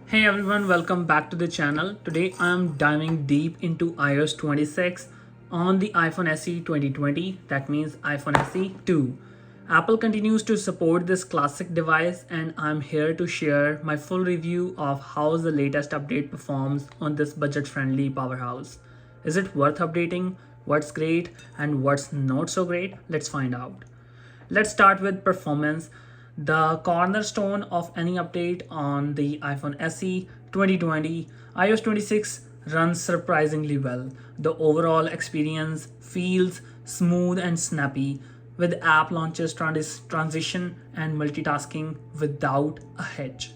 Hey everyone, welcome back to the channel. Today I am diving deep into iOS 26 on the iPhone SE 2020, that means iPhone SE 2. Apple continues to support this classic device and I'm here to share my full review of how the latest update performs on this budget-friendly powerhouse. Is it worth updating? What's great and what's not so great? Let's find out. Let's start with performance. The cornerstone of any update on the iPhone SE 2020, iOS 26 runs surprisingly well. The overall experience feels smooth and snappy, with app launches transition and multitasking without a hitch.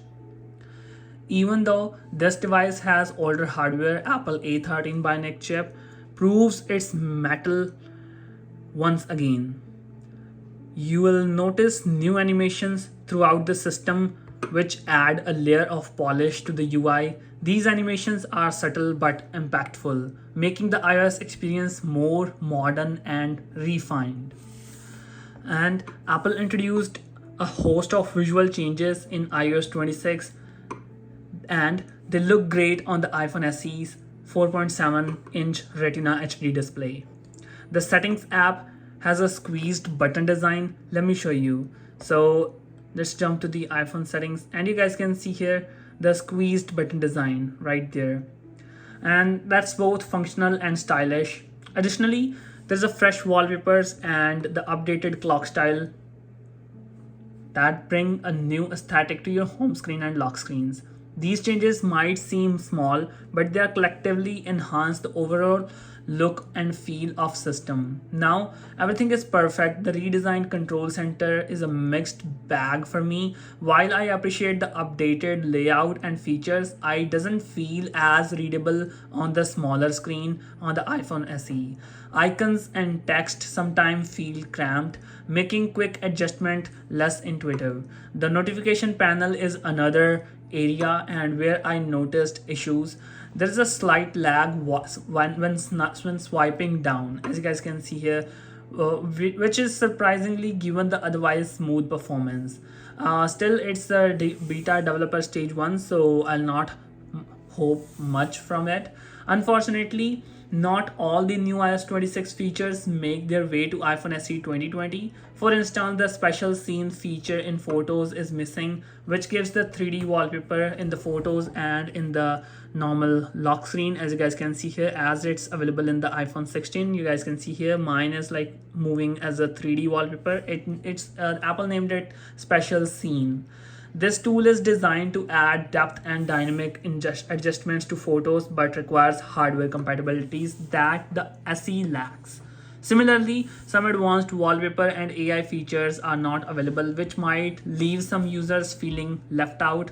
Even though this device has older hardware, Apple A13 Bionic chip proves its mettle once again. You will notice new animations throughout the system which add a layer of polish to the UI. These animations are subtle but impactful, making the iOS experience more modern and refined. And Apple introduced a host of visual changes in iOS 26 and they look great on the iPhone SE's 4.7-inch Retina HD display. The Settings app has a squeezed button design. Let me show you. So let's jump to the iPhone settings and you guys can see here the squeezed button design right there. And that's both functional and stylish. Additionally, there's a fresh wallpapers and the updated clock style that bring a new aesthetic to your home screen and lock screens. These changes might seem small, but they are collectively enhance the overall look and feel of system. Now everything is perfect. The redesigned control center is a mixed bag for me. While I appreciate the updated layout and features, I doesn't feel as readable on the smaller screen on the iPhone SE. Icons and text sometimes feel cramped, making quick adjustment less intuitive. The notification panel is another area and where I noticed issues. There is a slight lag when swiping down, as you guys can see here, which is surprisingly given the otherwise smooth performance. Still, it's the beta developer stage 1, so I'll not hope much from it. Unfortunately, not all the new iOS 26 features make their way to iPhone SE 2020. For instance, the special scene feature in photos is missing, which gives the 3D wallpaper in the photos and in the normal lock screen, as you guys can see here, as it's available in the iPhone 16. You guys can see here mine is like moving as a 3D wallpaper. It's Apple named it special scene. This tool is designed to add depth and dynamic adjustments to photos but requires hardware compatibilities that the SE lacks. Similarly, some advanced wallpaper and AI features are not available, which might leave some users feeling left out.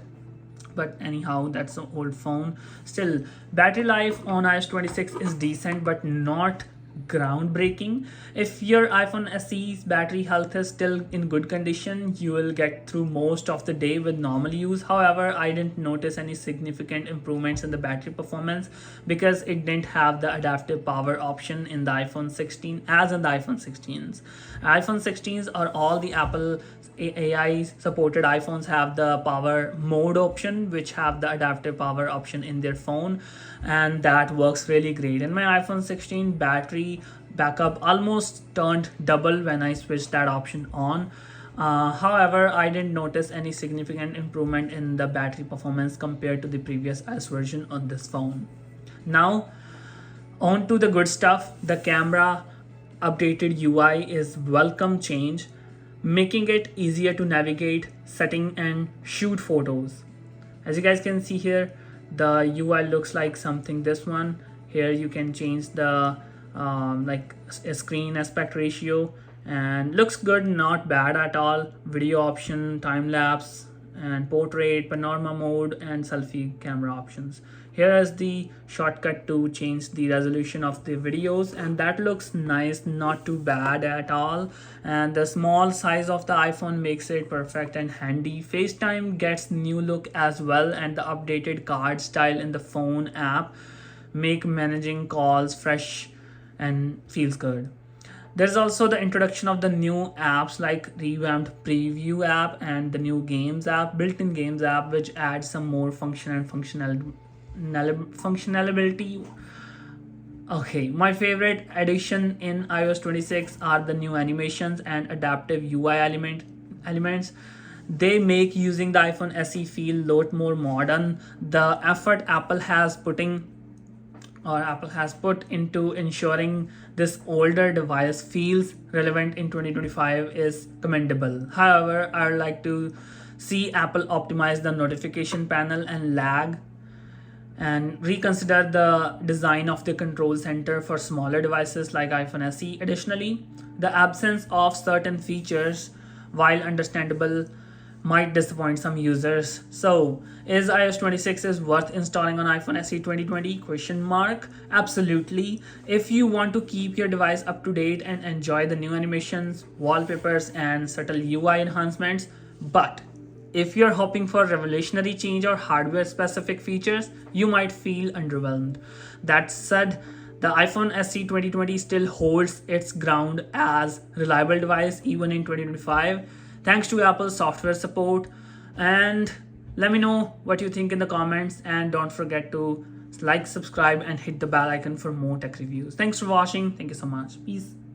But anyhow, that's an old phone. Still, battery life on iOS 26 is decent but not groundbreaking. If your iPhone SE's battery health is still in good condition, you will get through most of the day with normal use. However, I didn't notice any significant improvements in the battery performance because it didn't have the adaptive power option in the iPhone 16 as in the iPhone 16s. iPhone 16s or all the Apple AI supported iPhones have the power mode option, which have the adaptive power option in their phone, and that works really great. In my iPhone 16, battery backup almost turned double when I switched that option on. However, I didn't notice any significant improvement in the battery performance compared to the previous iOS version on this phone. Now, on to the good stuff. The camera updated UI is welcome change, making it easier to navigate, setting and shoot photos. As you guys can see here, the UI looks like something this one. Here you can change the like a screen aspect ratio and looks good, not bad at all. Video option, time lapse and portrait, panorama mode and selfie camera options. Here is the shortcut to change the resolution of the videos, and that looks nice, not too bad at all. And the small size of the iPhone makes it perfect and handy. FaceTime gets new look as well, and the updated card style in the phone app make managing calls fresh and feels good. There's also the introduction of the new apps like revamped preview app and the new games app, built-in games app, which adds some more function and functionality. Okay, my favorite addition in iOS 26 are the new animations and adaptive UI elements. They make using the iPhone SE feel a lot more modern. The effort Apple has put into ensuring this older device feels relevant in 2025 is commendable. However, I would like to see Apple optimize the notification panel and lag and reconsider the design of the control center for smaller devices like iPhone SE. Additionally, the absence of certain features, while understandable, might disappoint some users. So, is iOS 26 is worth installing on iPhone SE 2020? Question mark. Absolutely. If you want to keep your device up to date and enjoy the new animations, wallpapers, and subtle UI enhancements, but if you're hoping for revolutionary change or hardware specific features, you might feel underwhelmed. That said, the iPhone SE 2020 still holds its ground as reliable device even in 2025 thanks to Apple's software support. And let me know what you think in the comments, and don't forget to like, subscribe, and hit the bell icon for more tech reviews. Thanks for watching. Thank you so much. Peace.